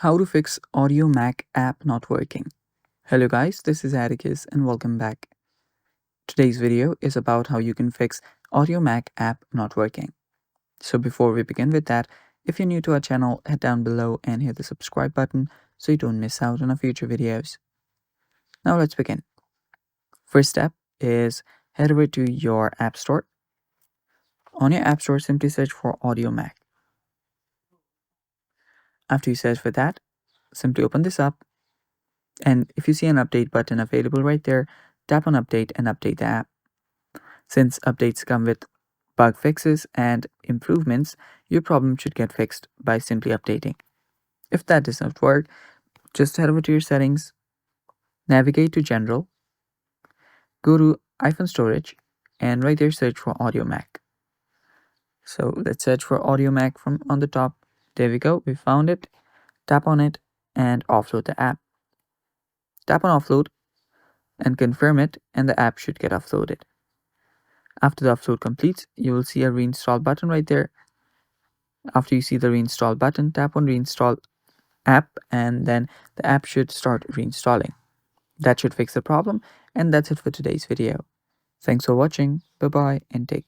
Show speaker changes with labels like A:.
A: How to fix Audiomack app not working. Hello guys, this is Atticus and welcome back. Today's video is about how you can fix Audiomack app not working. So before we begin with that, if you're new to our channel, head down below and hit the subscribe button so you don't miss out on our future videos. Now let's begin. First step is head over to your app store. On your app store, simply search for Audiomack. After you search for that, simply open this up. And if you see an update button available right there, tap on update and update the app. Since updates come with bug fixes and improvements, your problem should get fixed by simply updating. If that does not work, just head over to your settings, navigate to general, go to iPhone storage, and right there search for Audiomack. So let's search for Audiomack from on the top. There we go, we found it. Tap on it and offload the app. Tap on offload and confirm it, and the app should get offloaded. After the upload completes, you will see a reinstall button right there. After you see the reinstall button, tap on reinstall app and then the app should start reinstalling. That should fix the problem, and that's it for today's video. Thanks for watching. Bye bye and take care.